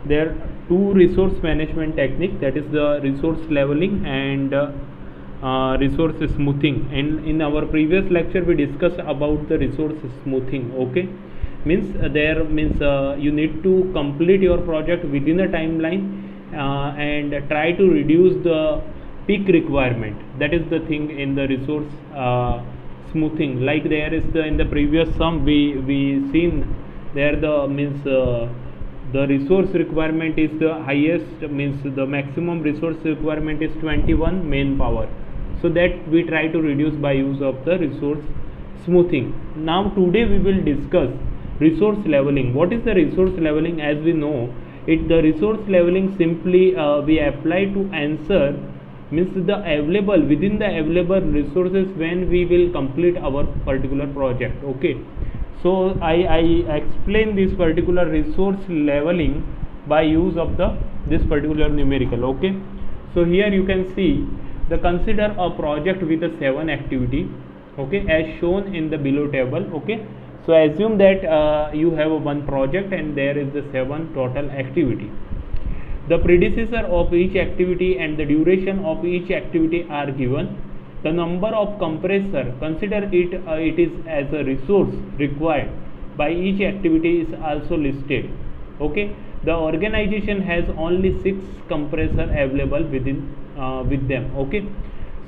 there are two resource management technique, that is the resource leveling and resource smoothing. And in our previous lecture we discussed about the resource smoothing. Okay, means there means you need to complete your project within a timeline and try to reduce the peak requirement. That is the thing in the resource smoothing. Like there is the, in the previous sum we seen there, the means the resource requirement is the highest, means the maximum resource requirement is 21 manpower. So that we try to reduce by use of the resource smoothing. Now today we will discuss resource leveling. What is the resource leveling? As we know it, the resource leveling simply we apply to answer, means the available, within the available resources when we will complete our particular project. Okay, so I explain this particular resource leveling by use of this particular numerical. Okay, so here you can see the consider a project with a 7 activity, okay, as shown in the below table. Okay, so assume that you have one project and there is the 7 total activity. The predecessor of each activity and the duration of each activity are given. The number of compressor, consider it is as a resource required by each activity, is also listed. Okay, the organization has only 6 compressor available within with them. Okay,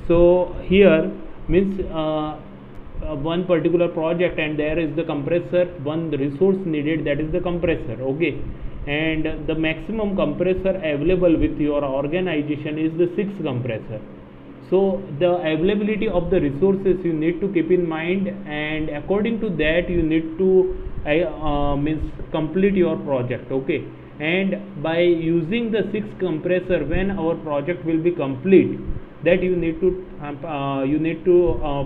so here means one particular project and there is the compressor, one resource needed, that is the compressor. Okay, and the maximum compressor available with your organization is the 6 compressor. So the availability of the resources you need to keep in mind, and according to that you need to means complete your project. Okay, and by using the 6 compressor, when our project will be complete, that you need to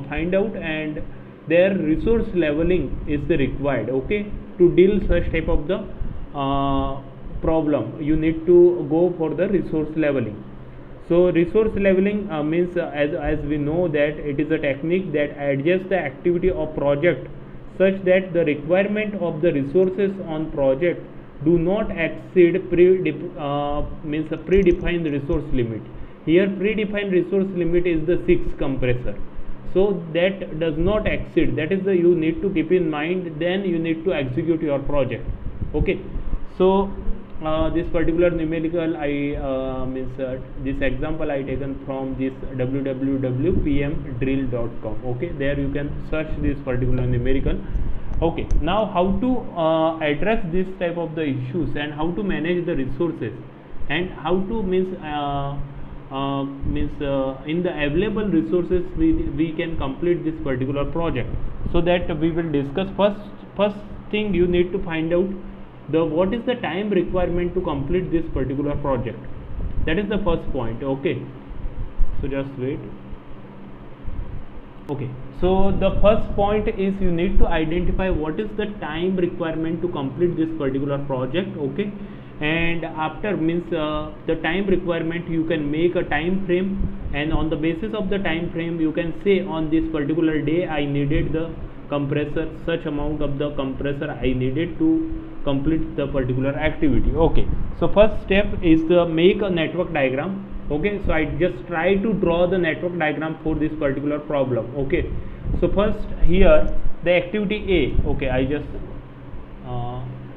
find out, and their resource leveling is the required. Okay, to deal such type of the problem, you need to go for the resource leveling. So resource leveling means as we know that it is a technique that adjusts the activity of project such that the requirement of the resources on project do not exceed means a predefined resource limit. Here predefined resource limit is the 6 compressor, so that does not exceed, that is the you need to keep in mind, then you need to execute your project. Okay, so this particular numerical this example I taken from this www.pmdrill.com. okay, there you can search this particular numerical. Okay, now how to address this type of the issues and how to manage the resources and how to means in the available resources we can complete this particular project. So that we will discuss. First thing you need to find out what is the time requirement to complete this particular project. That is the first point. Okay, so just wait. Okay, so the first point is you need to identify what is the time requirement to complete this particular project. Okay, and after means the time requirement, you can make a time frame, and on the basis of the time frame you can say on this particular day I needed the compressor, such amount of the compressor I needed to complete the particular activity. Okay, so first step is to make a network diagram. Okay, so I just try to draw the network diagram for this particular problem. Okay, so first here the activity A. Okay, I just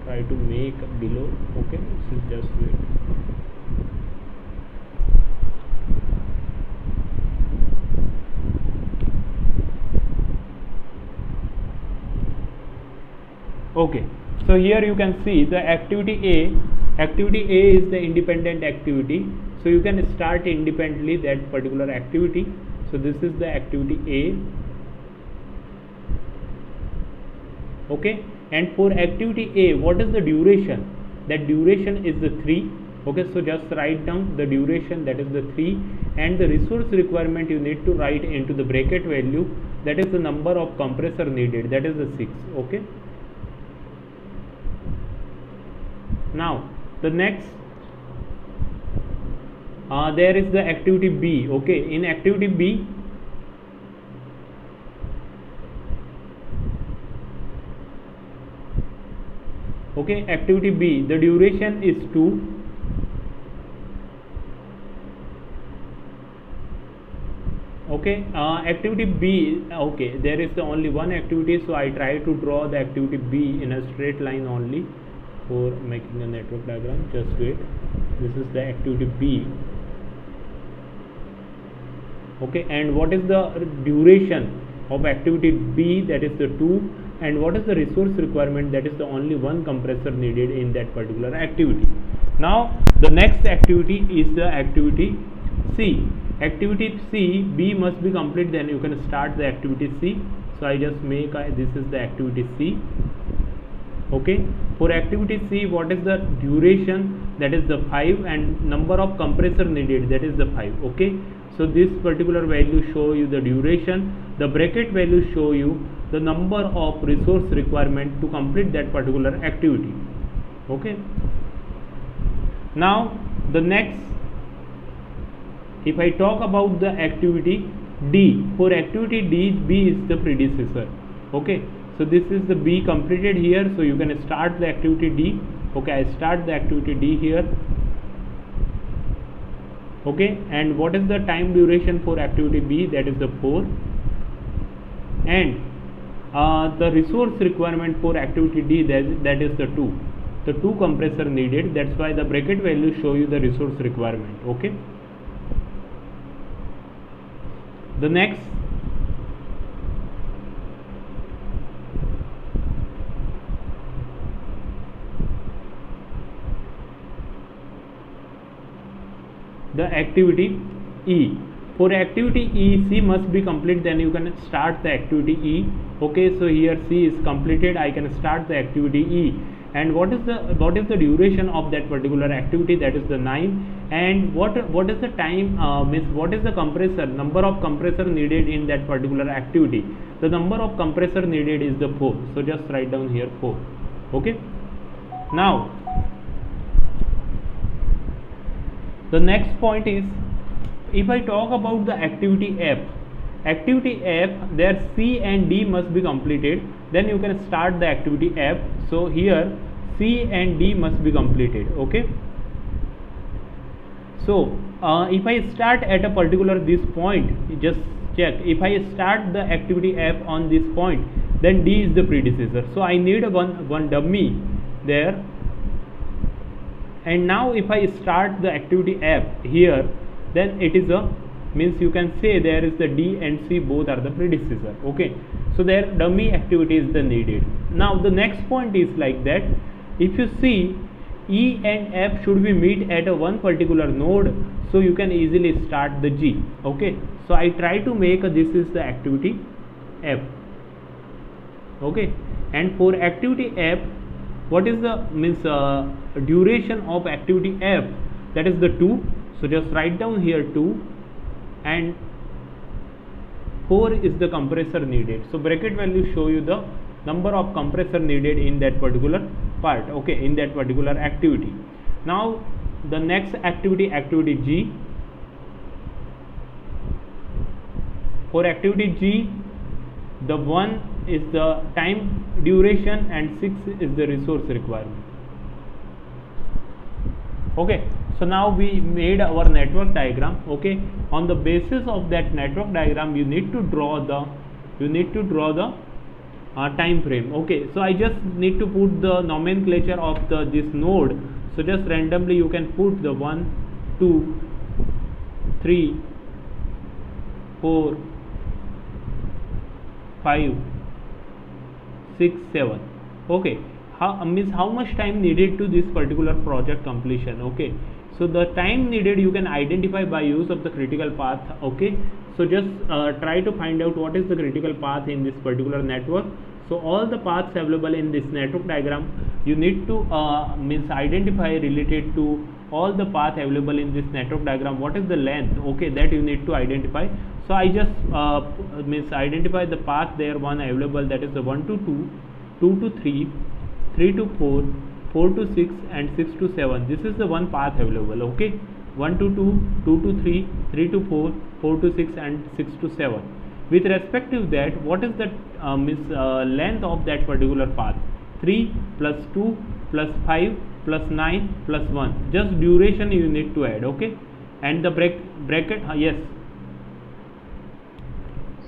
try to make below. Okay, so just wait. Okay, so here you can see the activity A. Activity A is the independent activity, so you can start independently that particular activity. So this is the activity A. Okay, and for activity A, what is the duration? That duration is the 3. Okay, so just write down the duration, that is the 3, and the resource requirement you need to write into the bracket value, that is the number of compressor needed, that is the 6. Okay, now the next there is the activity B. Okay, in activity B Okay, activity B, the duration is 2. Okay, activity B, okay, there is only one activity, so I try to draw the activity B in a straight line only for making a network diagram. Just wait, this is the activity B. Okay, and what is the duration of activity B? That is the 2. And what is the resource requirement? That is the only one compressor needed in that particular activity. Now the next activity is the activity C. Activity C, B must be complete, then you can start the activity C. So I just make this is the activity C. Okay, for activity C, what is the duration? That is the 5, and number of compressor needed, that is the 5. Okay, so this particular value show you the duration, the bracket value show you the number of resource requirement to complete that particular activity. Okay, now the next, if I talk about the activity D, for activity D, B is the predecessor. Okay, so this is the B completed here, so you can start the activity D. Okay, I start the activity D here. Okay, and what is the time duration for activity B? That is the 4. And the resource requirement for activity D, that is the 2. The 2 compressor needed, that's why the bracket value show you the resource requirement. Okay, the next, the activity E. For activity E, C must be complete, then you can start the activity E. Okay, so here C is completed, I can start the activity E. And what is the duration of that particular activity? That is the 9. And what is the time, means what is the compressor, number of compressor needed in that particular activity? The number of compressor needed is the 4. So just write down here 4. Okay, now the next point is, if I talk about the activity F, there C and D must be completed, then you can start the activity F. So here C and D must be completed. Okay, so if I start at a particular this point, just check, if I start the activity F on this point, then D is the predecessor, so I need a one dummy there. And now if I start the activity F here, then it is a, means you can say there is the D and C both are the predecessor. Okay, so their dummy activity is the needed. Now the next point is like that, if you see E and F should be meet at a one particular node, so you can easily start the G. Okay, so I try to make this is the activity F. Okay, and for activity F, what is the means duration of activity F? That is the 2. So just write down here 2, and 4 is the compressor needed. So bracket value show you the number of compressor needed in that particular part. Okay, in that particular activity. Now the next activity, activity G. For activity G, the 1 is the time duration and 6 is the resource requirement. Okay, so now we made our network diagram. Okay, on the basis of that network diagram, you need to draw the time frame. Okay, so I just need to put the nomenclature of this node. So just randomly you can put the 1, 2, 3, 4, 5, 6, 7. Okay, how much time needed to this particular project completion? Okay, so the time needed you can identify by use of the critical path. Okay, so just try to find out what is the critical path in this particular network. So all the paths available in this network diagram, you need to identify related to all the path available in this network diagram. What is the length? Okay, that you need to identify. So I just identify the path there, one available, that is the 1 to 2, 2 to 3, 3 to 4, 4 to 6 and 6 to 7. This is the one path available. Okay, 1 to 2, 2 to 3, 3 to 4, 4 to 6 and 6 to 7. With respect to that, what is the length of that particular path? 3 plus 2 plus 5 plus 9 plus 1. Just duration you need to add, okay? And the bracket, yes.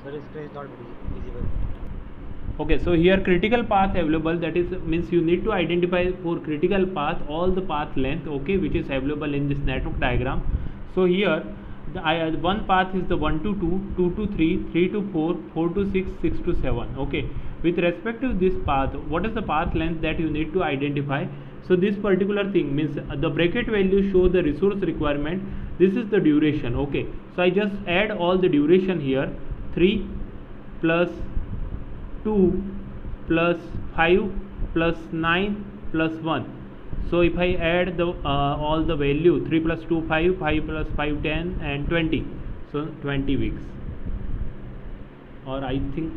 Sir, screen is not visible. Okay, so here critical path available, that is means you need to identify for critical path all the path length, okay, which is available in this network diagram. So here the one path is the 1 to 2, 2 to 3, 3 to 4, 4 to 6, 6 to 7. Okay, with respect to this path, what is the path length that you need to identify? So this particular thing means the bracket value show the resource requirement. This is the duration. Okay, so I just add all the duration here. 3 plus 2 plus 5 plus 9 plus 1. So if I add the all the value, 3 plus 2 5, 5 plus 5 10 and 20, so 20 weeks, or I think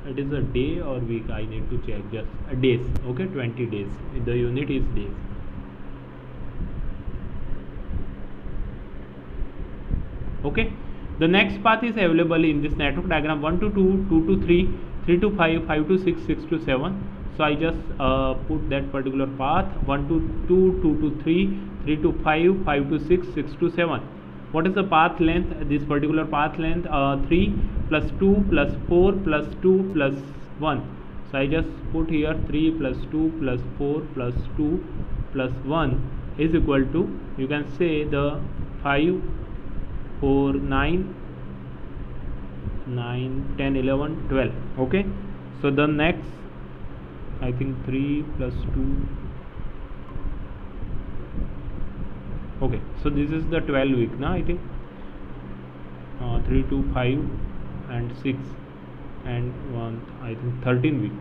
it is a day or week, I need to check, just days. Okay, 20 days, the unit is days. Okay, the next path is available in this network diagram: 1 to 2, 2 to 3, 3 to 5, 5 to 6, 6 to 7. So I just put that particular path: 1 to 2, 2 to 3, 3 to 5, 5 to 6, 6 to 7. What is the path length? This particular path length 3 plus 2 plus 4 plus 2 plus 1. So I just put here 3 plus 2 plus 4 plus 2 plus 1 is equal to, you can say, the 5, 4, 9, 10, 11, 12. Okay, so the next, I think 3 plus 2. Okay, so this is the 12 week now, I think 3 to 5 and 6 and 1, I think 13 week,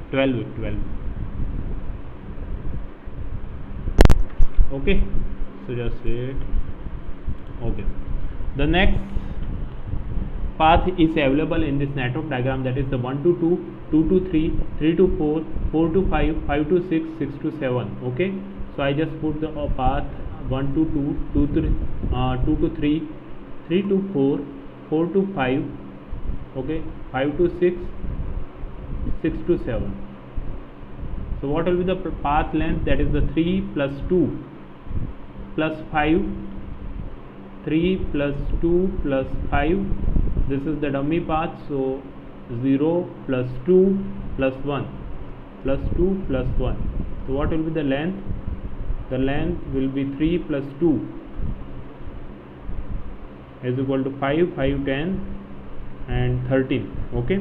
12 week, 12. Okay, so just wait. Okay, the next path is available in this network diagram, that is the 1 to 2, 2 to 3, 3 to 4, 4 to 5, 5 to 6, 6 to 7. Okay, so I just put the path 1 to 2, 2 to 3, 3 to 4, 4 to 5, okay, 5 to 6, 6 to 7. So what will be the path length? That is the 3 plus 2 plus 5, 3 plus 2 plus 5. This is the dummy path, so 0 plus 2 plus 1 plus 2 plus 1. So what will be the length? The length will be 3 plus 2 is equal to 5, 5, 10 and 13. Okay,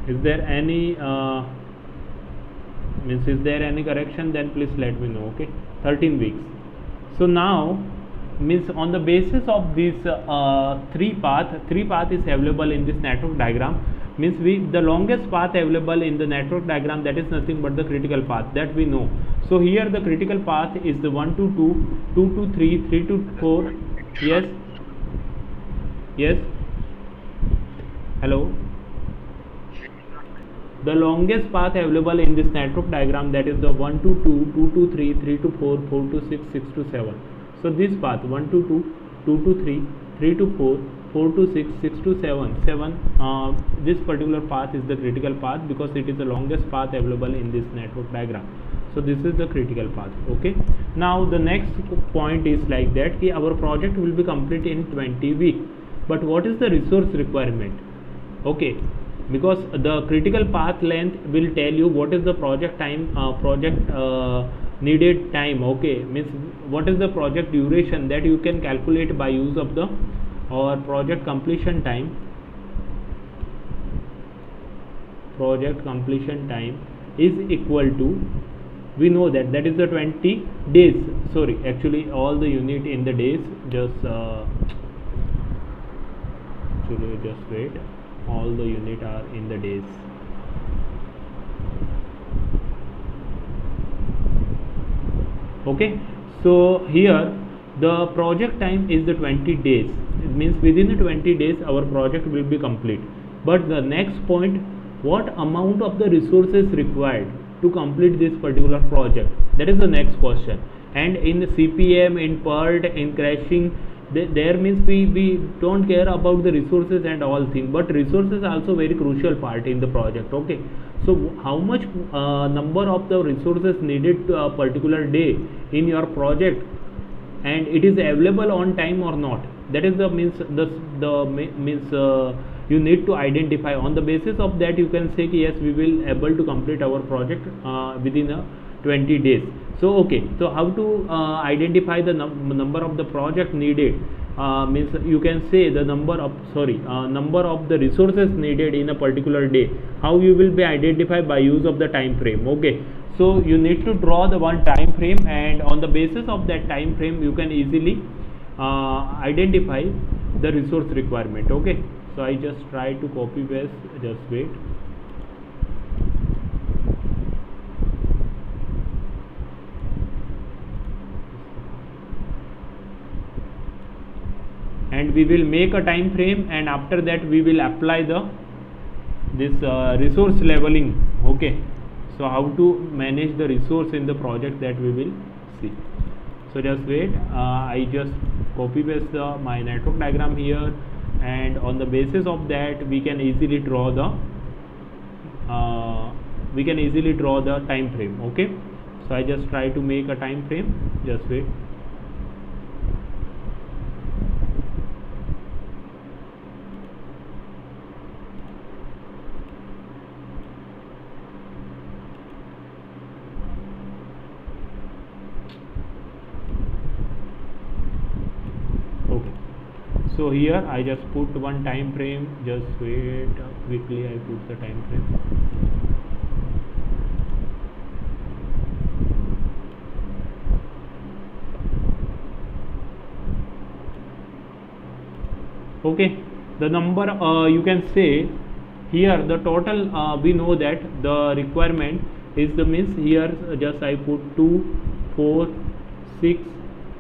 is there any is there any correction? Then please let me know. Okay, 13 weeks. So now means on the basis of this three path is available in this network diagram, means the longest path available in the network diagram, that is nothing but the critical path, that we know. So here the critical path is the 1 to 2, 2 to 3, 3 to 4. Yes, yes, hello. The longest path available in this network diagram, that is the 1 to 2, 2 to 3, 3 to 4, 4 to 6, 6 to 7. So this path 1 to 2, 2 to 3, 3 to 4, 4 to 6, 6 to 7, this particular path is the critical path because it is the longest path available in this network diagram. So this is the critical path. Okay, now the next point is like that ki our project will be complete in 20 weeks, but what is the resource requirement? Okay, because the critical path length will tell you what is the project time, needed time. Okay, means what is the project duration that you can calculate by use of the or project completion time. Project completion time is equal to, we know that is the 20 days. Sorry, actually all the unit in the days, just wait, all the unit are in the days. Okay, so here the project time is the 20 days. It means within the 20 days our project will be complete. But the next point, what amount of the resources required to complete this particular project, that is the next question. And in CPM, in PERT, in crashing, there means we don't care about the resources and all thing, but resources also very crucial part in the project. Okay, so how much number of the resources needed to a particular day in your project, and it is available on time or not, that is the means you need to identify. On the basis of that you can say yes, we will able to complete our project within 20 days. So okay, so how to identify the number of the project needed, means you can say the number of the resources needed in a particular day. How you will be identified? By use of the time frame. Okay, so you need to draw the one time frame, and on the basis of that time frame you can easily identify the resource requirement. Okay, so I just try to copy paste, just wait. And we will make a time frame, and after that we will apply this resource leveling. Okay, so how to manage the resource in the project, that we will see. So just wait, I just copy paste my network diagram here, and on the basis of that we can easily draw the time frame. Okay, so I just try to make a time frame, just wait. So here I just put one time frame, just wait, quickly I put the time frame. Okay, the number you can say here the total, we know that the requirement is the means here just I put 2, 4, 6,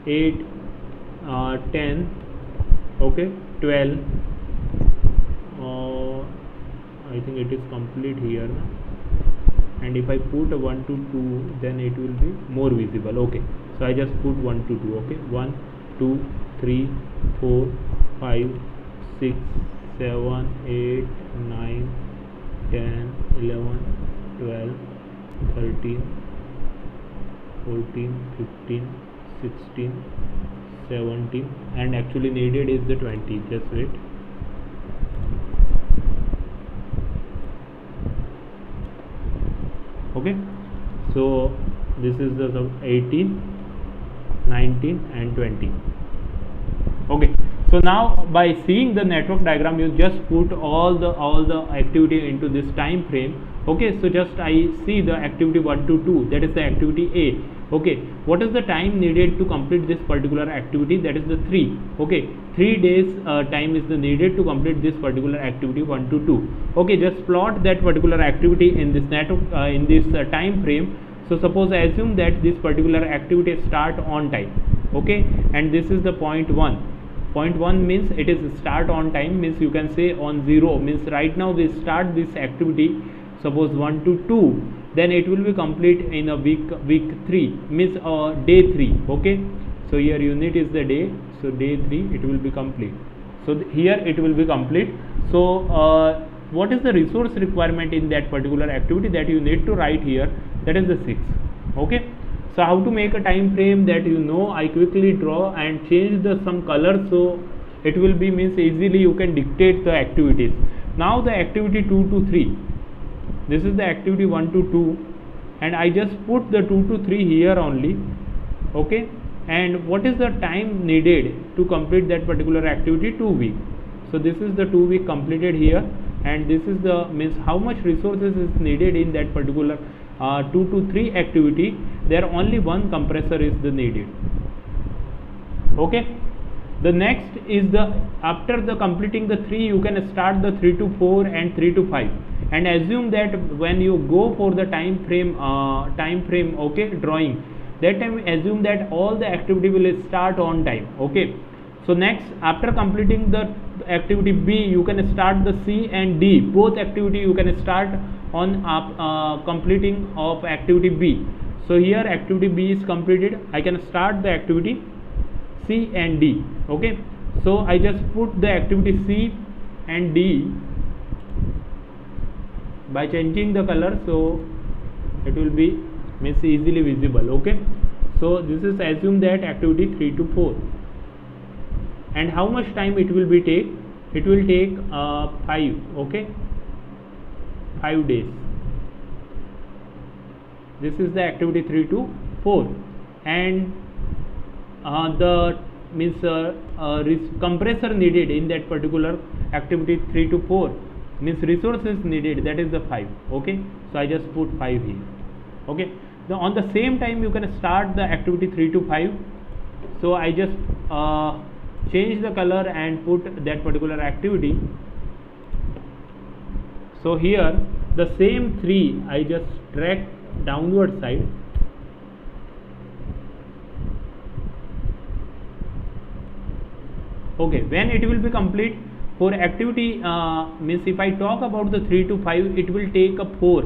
8, 10, okay, 12. I think it is complete here, and if I put a 1 to 2 then it will be more visible. Okay, so I just put 1 to 2. Okay, 1, 2, 3, 4, 5, 6, 7, 8, 9, 10, 11, 12, 13, 14, 15, 16, 17, and actually needed is the 20. Just wait. Okay, so this is the 18, 19 and 20. Okay, so now by seeing the network diagram you just put all the activity into this time frame. Okay, so just I see the activity 1 to 2, that is the activity A. Okay, what is the time needed to complete this particular activity? That is the 3. Okay, 3 days time is the needed to complete this particular activity 1 to 2. Okay, just plot that particular activity in this network in this time frame. So suppose I assume that this particular activity start on time. Okay, and this is the point 1. Point 1 means it is start on time, means you can say on 0 means right now we start this activity, suppose 1 to 2, then it will be complete in a week 3 means day 3. Okay, so here unit is the day, so day 3 it will be complete. So here it will be complete. So what is the resource requirement in that particular activity, that you need to write here, that is the 6. Okay, so how to make a time frame, that I quickly draw and change the some color, so it will be means easily you can dictate the activities. Now the activity 2 to 3, this is the activity 1 to 2, and I just put the 2 to 3 here only. Okay, and what is the time needed to complete that particular activity? 2 weeks. So this is the 2 week completed here, and this is the means how much resources is needed in that particular 2 to 3 activity. There only one compressor is the needed. Okay, the next is the after the completing the 3 you can start the 3 to 4 and 3 to 5, and assume that when you go for the time frame okay, drawing, that time assume that all the activity will start on time. Okay, so next after completing the activity B you can start the C and D, both activity you can start on completing of activity B. So here activity B is completed, I can start the activity C and D. Okay, so I just put the activity C and D by changing the color, so it will be means easily visible. Okay, so this is assume that activity 3 to 4, and how much time it will be take? It will take 5. Okay, 5 days. This is the activity 3 to 4, and the means compressor needed in that particular activity 3 to 4 means resources needed, that is the 5. Okay, so I just put 5 here. Okay, now on the same time you can start the activity 3 to 5, so I just change the color and put that particular activity. So here the same 3 I just drag downward side. Okay, when it will be complete for activity means if I talk about the 3 to 5, it will take a 4,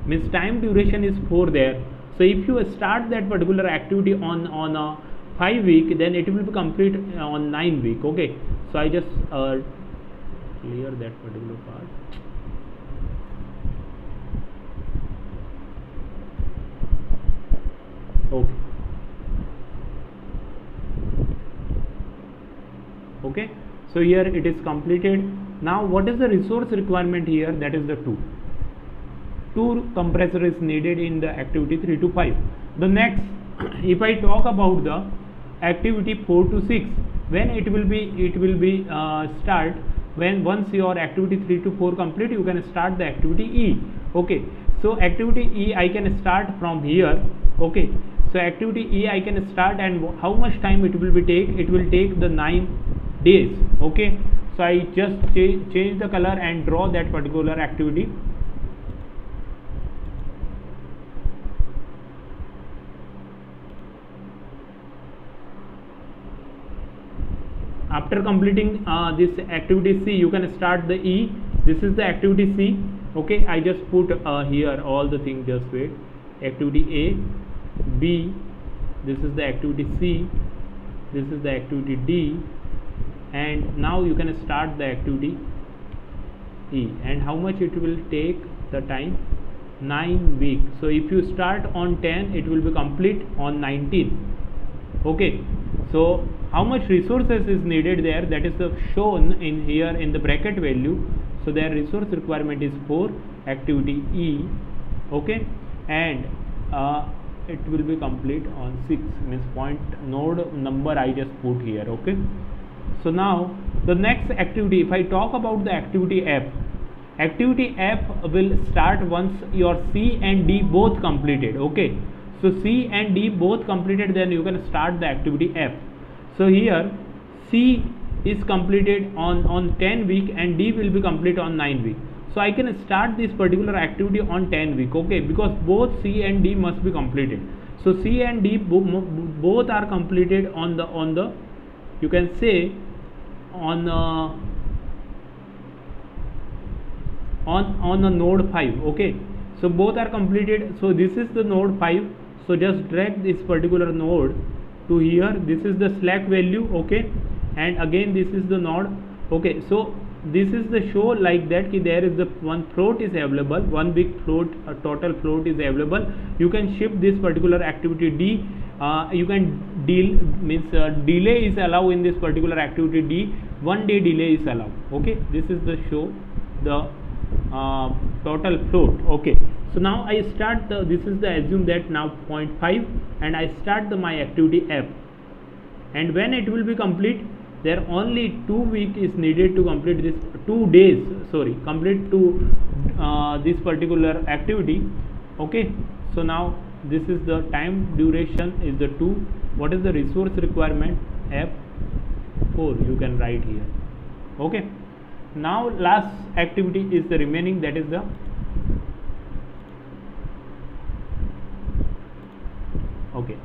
means time duration is 4 there. So if you start that particular activity on a 5 week, then it will be complete on 9 week. Okay, so I just clear that particular part. Okay, okay, so here it is completed. Now what is the resource requirement here? That is the 2 compressor is needed in the activity 3 to 5. The next, if I talk about the activity 4 to 6, when it will be start when once your activity 3 to 4 complete, you can start the activity E. Okay, so activity E I can start from here. Okay, so activity E I can start, and how much time it will be take? It will take the 9 days. Okay, so I just change the color and draw that particular activity. After completing this activity C, you can start the E. This is the activity C. Okay, I just put here all the things. Just wait. Activity A, B. This is the activity C. This is the activity D. And now you can start the activity E. And how much it will take the time? 9 weeks. So if you start on 10, it will be complete on 19. Okay, so how much resources is needed there? That is shown in here in the bracket value. So their resource requirement is 4, activity E. Okay, and it will be complete on 6, means point node number I just put here. Okay, so now the next activity, if I talk about the activity F, activity F will start once your C and D both completed. Okay, so C and D both completed, then you can start the activity F. So here C is completed on 10 week and D will be complete on 9 week. So I can start this particular activity on 10 week. Okay, because both C and D must be completed. So C and D both are completed on the you can say on the node 5. Okay, so both are completed. So this is the node 5. So just drag this particular node to here. This is the slack value. Okay, and again this is the node. Okay, so this is the show like that ki there is the one float is available, one big float, a total float is available. You can shift this particular activity D. You can delay is allowed in this particular activity D. 1 day delay is allowed. Okay, this is the show the total float. Okay, so now I start this is the assume that now 0.5 and I start my activity F, and when it will be complete, there only 2 weeks is needed to complete this 2 days, sorry, complete to this particular activity. Okay, so now this is the time duration is the 2. What is the resource requirement? F4 you can write here. Okay, now last activity is the remaining, that is the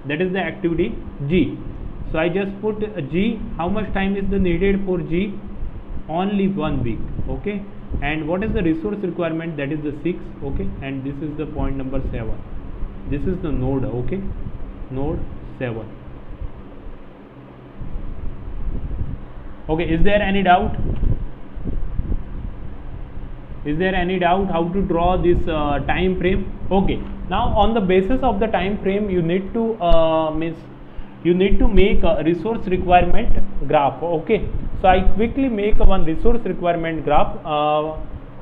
that is the activity G. So I just put G. How much time is the needed for G? Only 1 week. Okay, and what is the resource requirement? That is the 6. Okay, and this is the point number 7. This is the node. Okay, node 7. Okay, is there any doubt? Is there any doubt how to draw this time frame? Okay, now on the basis of the time frame, you need to make a resource requirement graph. Okay, so I quickly make one resource requirement graph.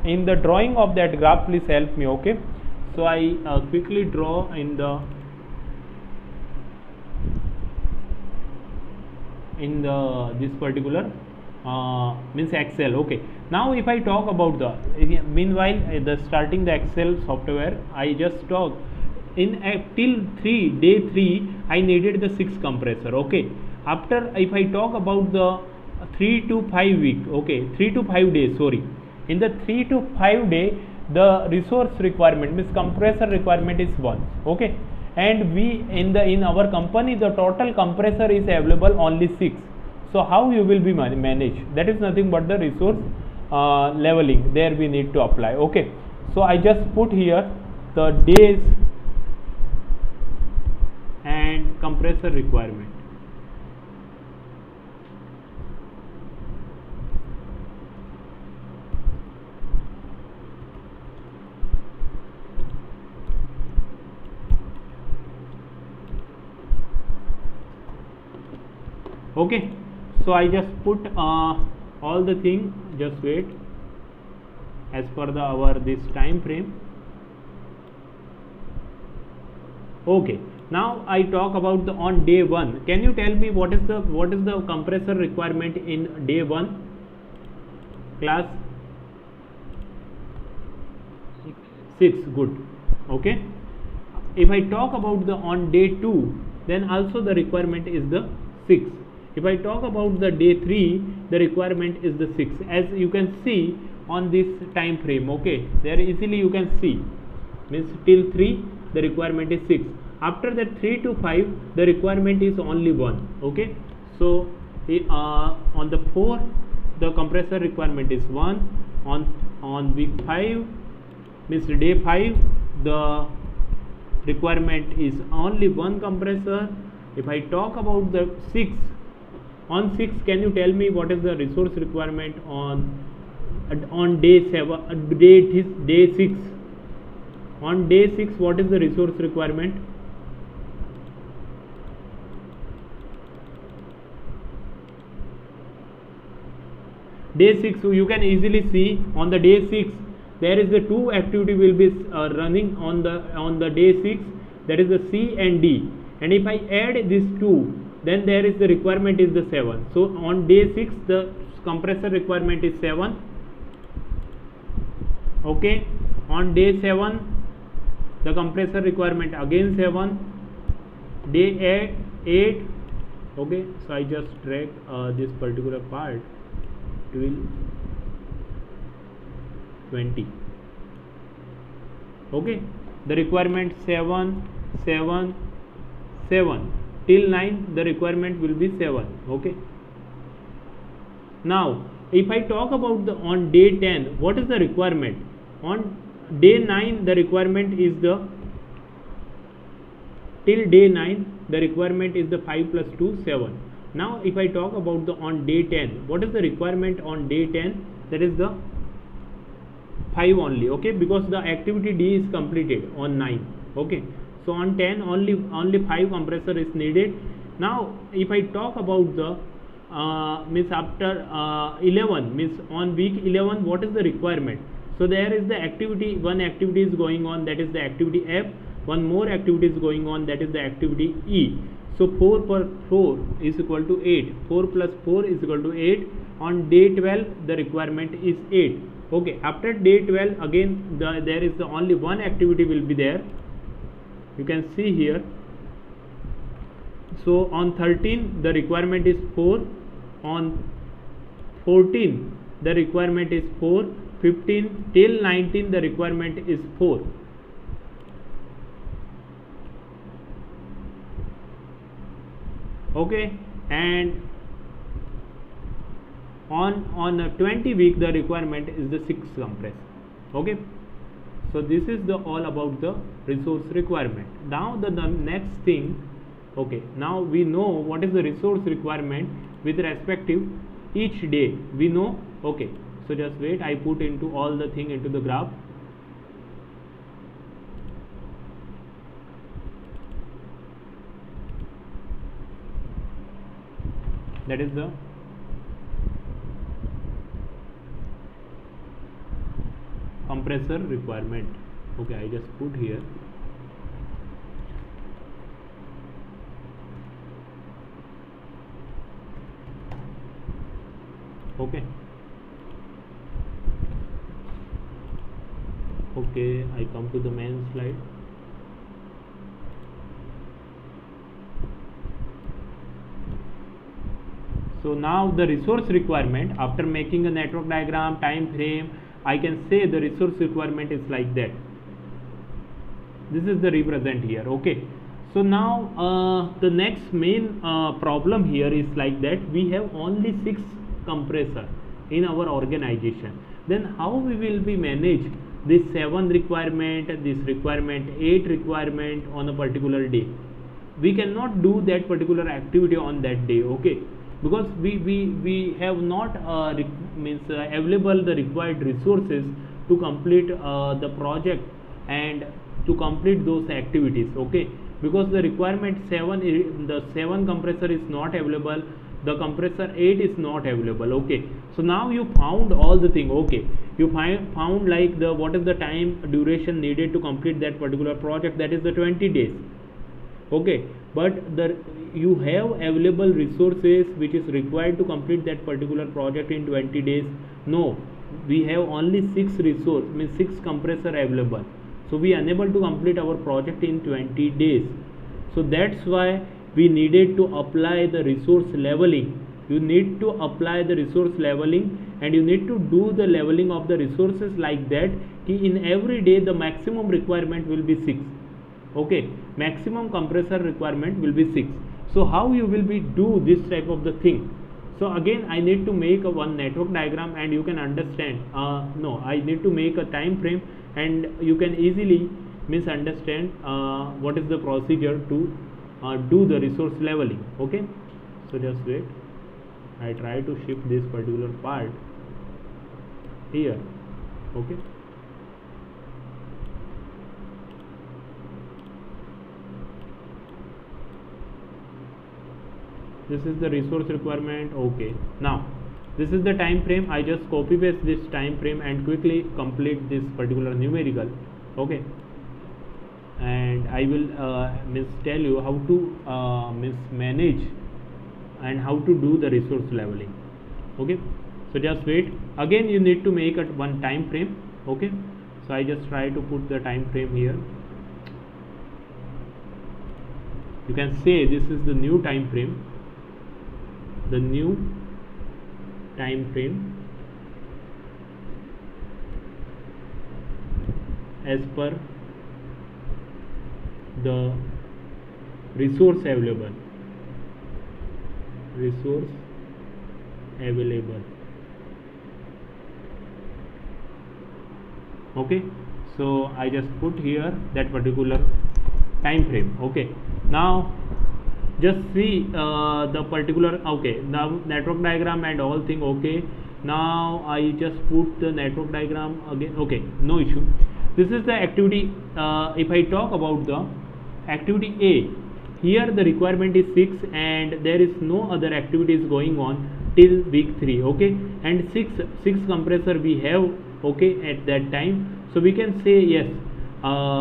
In the drawing of that graph, please help me. Okay, so I quickly draw in this particular means Excel. Okay, now if I talk about the meanwhile the starting the Excel software, I just talk in till day 3 I needed the 6 compressor. Okay, after if I talk about the 3 to 5 week, okay, 3 to 5 days, sorry, in the 3 to 5 day the resource requirement means compressor requirement is 1. Okay, and we in our company the total compressor is available only 6. So how you will be manage? That is nothing but the resource leveling. There we need to apply. Okay, so I just put here the days and compressor requirement. Okay, so I just put all the thing. Just wait, as per the our this time frame. Okay, now I talk about the on day 1. Can you tell me what is the compressor requirement in day 1 class? 6. Good. Okay, if I talk about the on day 2, then also the requirement is the 6. If I talk about the day 3, the requirement is the 6, as you can see on this time frame. Okay, there easily you can see, means till 3 the requirement is 6. After that 3 to 5 the requirement is only 1. Okay, so on the 4 the compressor requirement is 1. On week 5 means day 5 the requirement is only 1 compressor. If I talk about the 6, on 6, can you tell me what is the resource requirement on day 7, day 6? On day 6, what is the resource requirement? Day 6, so you can easily see on the day 6 there is the 2 activity will be running on the day 6, that is the C and D, and if I add these 2, then there is the requirement is the 7. So on day 6 the compressor requirement is 7. Okay, on day 7 the compressor requirement again 7. Day 8. Okay, so I just drag this particular part till 20. Okay, the requirement 7 till 9 the requirement will be 7. Okay, now if I talk about the on day 10, what is the requirement? On day 9 the requirement is the till day 9 the requirement is the 5 plus 2 7. Now if I talk about the on day 10, what is the requirement on day 10? That is the 5 only. Okay, because the activity D is completed on 9. Okay, so on 10 only 5 compressor is needed. Now if I talk about the means after 11, means on week 11 what is the requirement? So there is the activity, one activity is going on, that is the activity F. One more activity is going on, that is the activity E. So 4 per 4 is equal to 8. 4 plus 4 is equal to 8. On day 12 the requirement is 8. Okay, after day 12 again there is the only one activity will be there. You can see here. So on 13 the requirement is 4. On 14 the requirement is 4. 15 till 19 the requirement is 4. Okay, and on a 20 week the requirement is the 6 compressor. Okay, so this is the all about the resource requirement. Now the next thing, okay, now we know what is the resource requirement with respective each day we know. Okay, so just wait, I put into all the thing into the graph. That is the compressor requirement. Okay, I just put here. Okay, okay, I come to the main slide. So now the resource requirement, after making a network diagram, time frame, I can say the resource requirement is like that. This is the represent here. Okay, so now the next main problem here is like that we have only 6 compressor in our organization. Then how we will be manage this 7 requirement, this requirement, 8 requirement on a particular day? We cannot do that particular activity on that day. Okay, because we have not available the required resources to complete the project and to complete those activities. Okay, because the requirement 7 the 7 compressor is not available, the compressor 8 is not available. Okay, so now you found all the thing. Okay, you found like the what is the time duration needed to complete that particular project, that is the 20 days. Okay, but you have available resources which is required to complete that particular project in 20 days. No, we have only 6 resource, means 6 compressor available, so we are unable to complete our project in 20 days. So that's why we needed to apply the resource leveling. You need to apply the resource leveling, and you need to do the leveling of the resources like that in every day the maximum requirement will be 6. Okay, maximum compressor requirement will be 6. So how you will be do this type of the thing? So again I need to make a one network diagram, and you can understand no, I need to make a time frame, and you can easily misunderstand what is the procedure to do the resource leveling. Okay, so just wait, I try to shift this particular part here. Okay, this is the resource requirement. Okay, now this is the time frame. I just copy paste this time frame and quickly complete this particular numerical. Okay, and I will tell you how to manage and how to do the resource leveling. Okay, so just wait, again you need to make it one time frame. Okay, so I just try to put the time frame here. You can say this is the new time frame, the new time frame as per the resource available. Okay, so I just put here that particular time frame. Okay, now just see the particular. Okay, now network diagram and all thing. Okay, now I just put the network diagram again. Okay, no issue. This is the activity. If I talk about the activity A, here the requirement is 6 and there is no other activities going on till week 3. Okay, and 6 compressor we have. Okay, at that time, so we can say yes,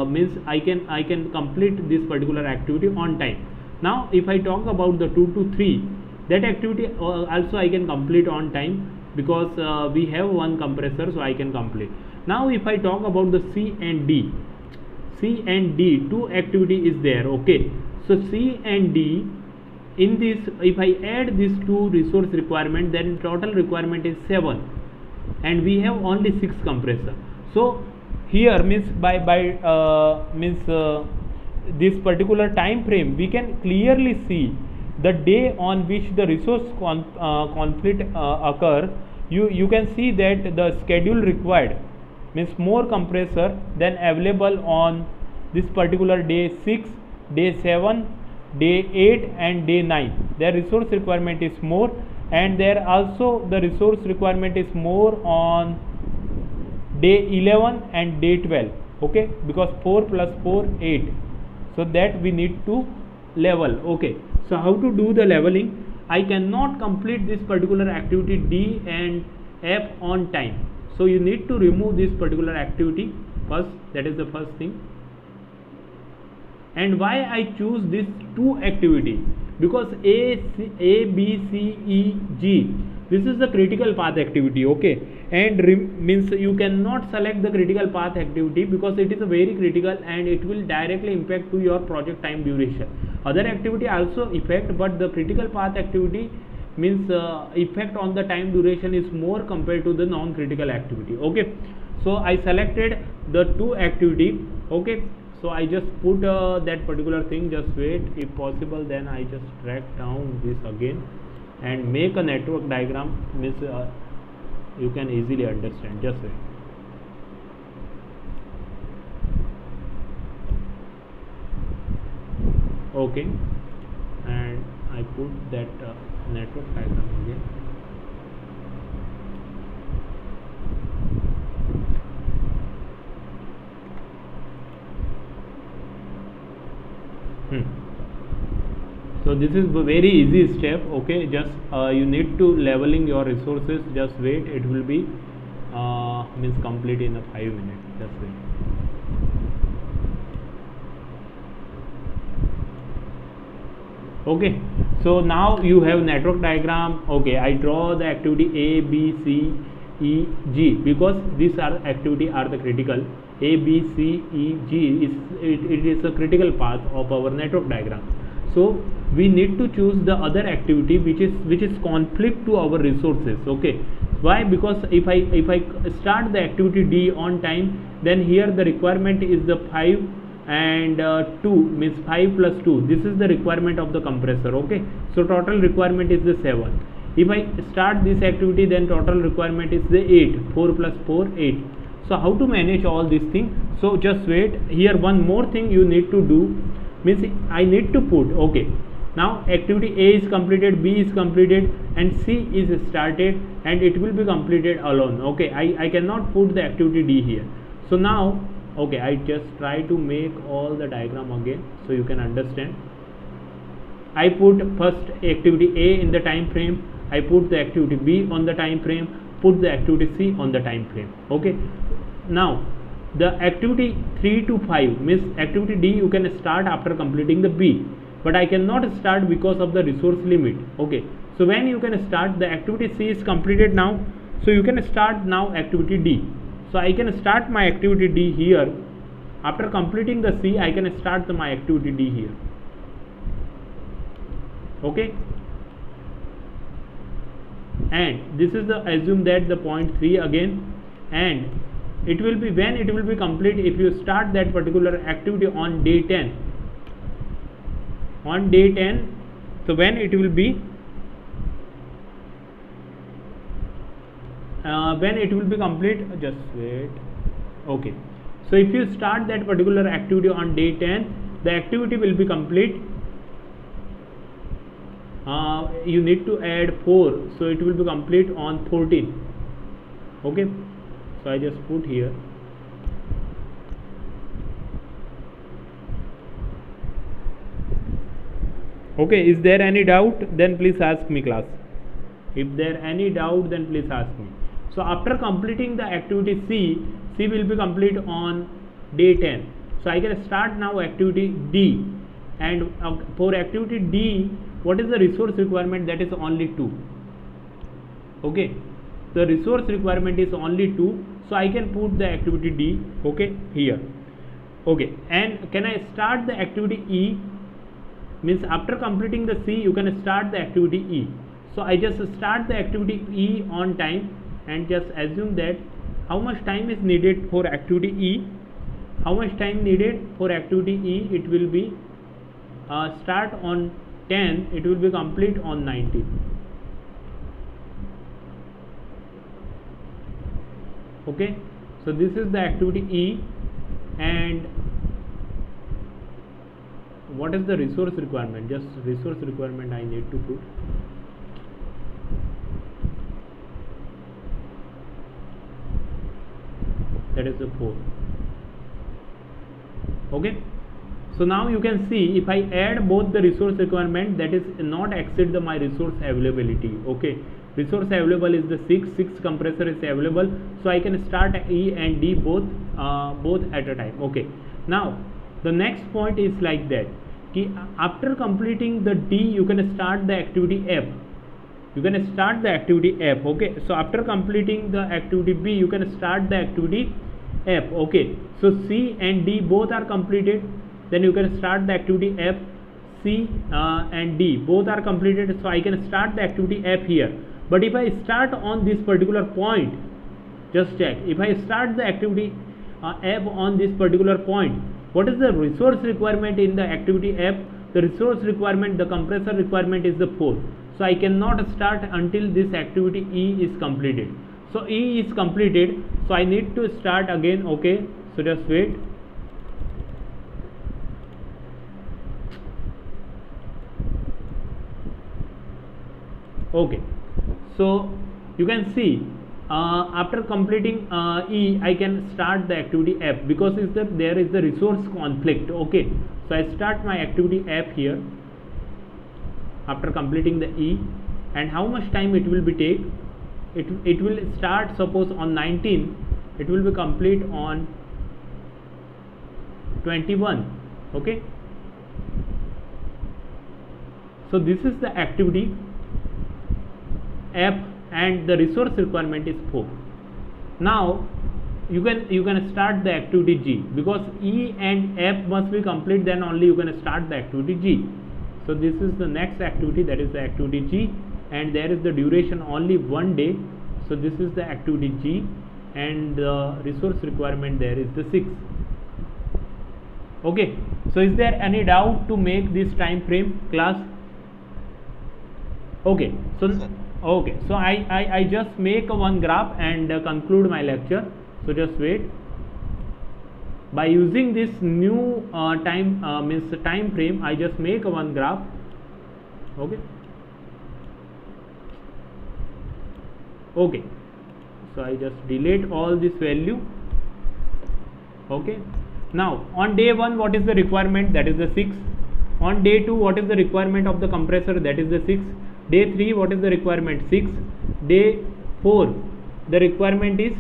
means I can complete this particular activity on time. Now if I talk about the 2 to 3, that activity also I can complete on time, because we have one compressor, so I can complete. Now if I talk about the C and D, 2 activity is there. Okay, so C and D, in this if I add these 2 resource requirement, then total requirement is 7, and we have only 6 compressor. So here means this particular time frame, we can clearly see the day on which the resource conflict occur. You can see that the schedule required means more compressor than available on this particular day 6, day 7, day 8 and day 9. Their resource requirement is more, and there also the resource requirement is more on day 11 and day 12, okay, because 4 plus 4 8, so that we need to level. Okay, so how to do the leveling? I cannot complete this particular activity D and F on time, so you need to remove this particular activity first. That is the first thing. And why I choose this two activity? Because A, B, C, E, G, this is the critical path activity, okay, and means you cannot select the critical path activity because it is a very critical and it will directly impact to your project time duration. Other activity also affect, but the critical path activity means effect on the time duration is more compared to the non-critical activity. Okay, so I selected the two activity. Okay, so I just put that particular thing. Just wait, if possible then I just drag down this again and make a network diagram, means you can easily understand. Just wait. Okay, and I put that network diagram again. So this is a very easy step. Okay, just you need to leveling your resources. Just wait, it will be means complete in a 5 minutes. Just wait. Okay, so now you have network diagram. Okay, I draw the activity A, B, C, E, G because these are activity are the critical. A, B, C, E, G it is a critical path of our network diagram. So we need to choose the other activity which is conflict to our resources. Okay, why? Because if I start the activity D on time, then here the requirement is the 5 and 2, means 5 plus 2. This is the requirement of the compressor. Okay, so total requirement is the 7. If I start this activity, then total requirement is the 8. 4 plus 4 8. So how to manage all these things? So just wait. Here one more thing you need to do, means I need to put, okay, now activity A is completed, B is completed, and C is started, and it will be completed alone. Okay, I cannot put the activity D here. So now, okay, I just try to make all the diagram again so you can understand. I put first activity A in the time frame, I put the activity B on the time frame, put the activity C on the time frame. Okay, now the activity 3 to 5 means activity D you can start after completing the B, but I cannot start because of the resource limit. Okay, so when you can start, the activity C is completed now, so you can start now activity D. So I can start my activity D here. After completing the C, I can start my activity D here. Okay, and this is the assume that the point 3 again, and it will be when it will be complete if you start that particular activity on day 10. On day 10, so when it will be complete, just wait. Okay, so if you start that particular activity on day 10, the activity will be complete. You need to add 4, so it will be complete on 14. Okay, so I just put here. Okay, is there any doubt? Then please ask me, class. If there any doubt, then please ask me. So after completing the activity C will be complete on day 10. So I can start now activity D, and for activity D, what is the resource requirement? That is only 2. Okay, the resource requirement is only 2, so I can put the activity D, okay, here. Okay, and can I start the activity E? Means after completing the C, you can start the activity E. So I just start the activity E on time, and just assume that how much time is needed for activity E. How much time needed for activity E? It will be start on 10, it will be complete on 19. Okay, so this is the activity E, and what is the resource requirement? Just resource requirement I need to put. that is the 4. Okay, so now you can see if I add both the resource requirement, that is not exceed my resource availability. Okay, resource available is the 6 compressor is available, so I can start E and D both at a time. Okay, now the next point is like that कि after completing the D you can start the activity F. You can start the activity F. Okay, so after completing the activity B you can start the activity F. Okay, so C and D both are completed, then you can start the activity F. C and D both are completed, so I can start the activity F here. But if I start on this particular point, just check, if I start the activity F on this particular point, what is the resource requirement in the activity F? The resource requirement, the compressor requirement is the 4. So I cannot start until this activity E is completed. So E is completed, so I need to start again. Okay, so just wait. Okay, so you can see after completing E, I can start the activity F because there is the resource conflict. Okay, so I start my activity F here after completing the E, and how much time it will be take? It will start suppose on 19, it will be complete on 21. Okay, so this is the activity F and the resource requirement is 4. Now you can start the activity G because E and F must be complete, then only you can start the activity G. So this is the next activity, that is the activity G, and there is the duration only 1 day. So this is the activity G, and the resource requirement there is the 6. Okay, so is there any doubt to make this time frame, class? Okay, so okay, so I just make one graph and conclude my lecture. So just wait. By using this new time frame, I just make one graph. Okay. Okay, so I just delete all this value. Okay, now on day 1 what is the requirement? That is the 6. On day 2 what is the requirement of the compressor? That is the 6. Day 3 what is the requirement? 6. Day 4 the requirement is,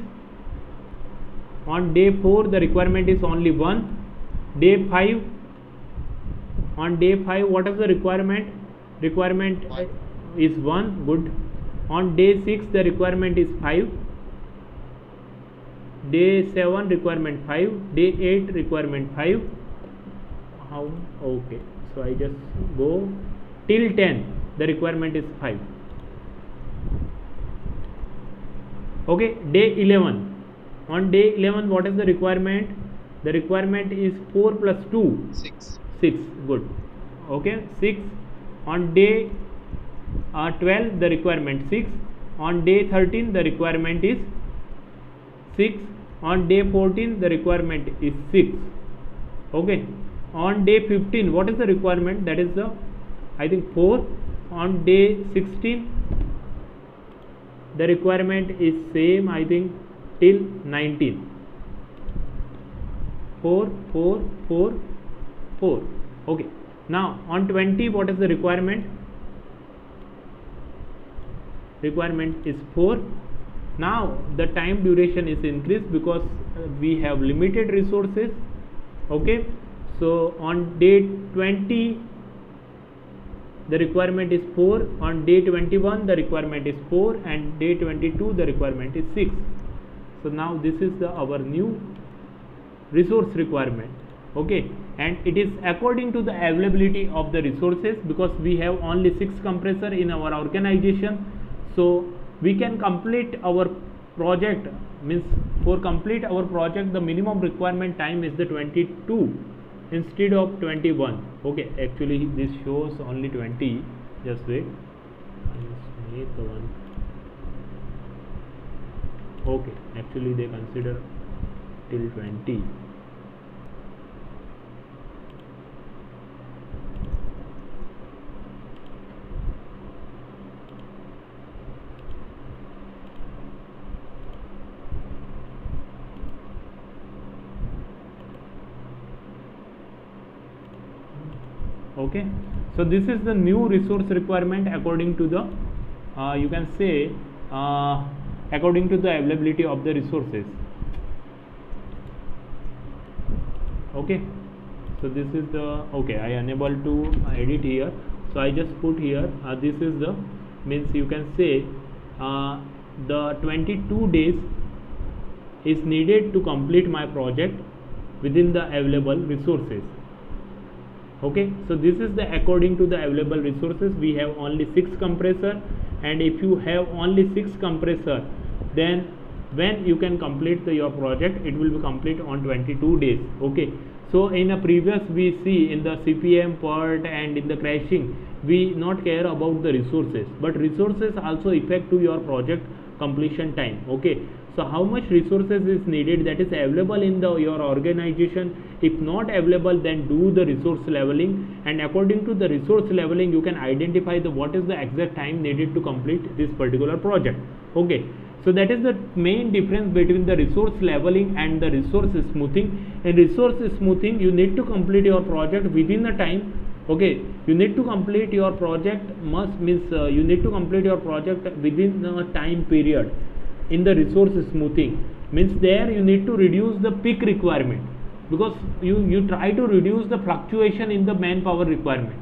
on day 4 the requirement is only 1. Day 5, on day 5 what is the requirement? Requirement is 1. Good. On day 6 the requirement is 5. Day 7 requirement 5. Day 8 requirement 5. How? Okay, so I just go till 10, the requirement is 5. Okay, day 11. On day 11 what is the requirement? The requirement is 4 plus 2. 6. 6. Good. Okay, 6. On day 12 the requirement 6. On day 13 the requirement is 6. On day 14 the requirement is 6. Okay, on day 15 what is the requirement? That is the, I think, 4. On day 16 the requirement is same, I think, till 19. 4 4 4 4. Okay, now on 20 what is the requirement? Requirement is 4. Now the time duration is increased because we have limited resources. Okay, so on day 20 the requirement is 4. On day 21 the requirement is 4, and day 22 the requirement is 6. So now this is our new resource requirement. Okay, and it is according to the availability of the resources, because we have only 6 compressor in our organization. So we can complete our project, means for complete our project the minimum requirement time is the 22 instead of 21. Okay, actually this shows only 20. Just wait, I just make the one. Okay, actually they consider till 20. Okay, so this is the new resource requirement according to the you can say according to the availability of the resources. Okay, so this is the, okay, I unable to edit here, so I just put here this is the, means you can say the 22 days is needed to complete my project within the available resources. Okay, so this is the according to the available resources. We have only 6 compressor, and if you have only 6 compressor, then when you can complete your project, it will be complete on 22 days. Okay, so in a previous we see in the CPM part and in the crashing, we not care about the resources, but resources also affect to your project completion time. Okay, so how much resources is needed, that is available in the your organization. If not available, then do the resource leveling, and according to the resource leveling you can identify the what is the exact time needed to complete this particular project. Okay, so that is the main difference between the resource leveling and the resource smoothing. In resource smoothing, you need to complete your project within the time. Okay, you need to complete your project must means you need to complete your project within a time period. In the resource smoothing means there you need to reduce the peak requirement, because you try to reduce the fluctuation in the manpower requirement.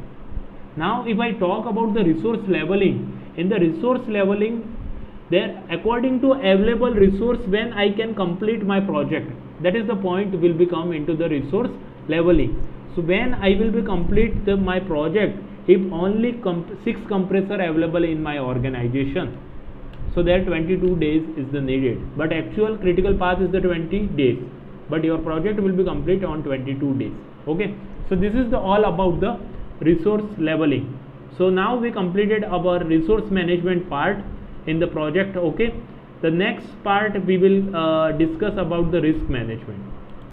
Now if I talk about the resource leveling, in the resource leveling, there according to available resource when I can complete my project, that is the point will become into the resource leveling. So when I will be complete my project if only 6 compressor available in my organization, so that 22 days is the needed, but actual critical path is the 20 days, but your project will be complete on 22 days. Okay, so this is the all about the resource leveling. So now we completed our resource management part in the project. Okay, the next part we will discuss about the risk management.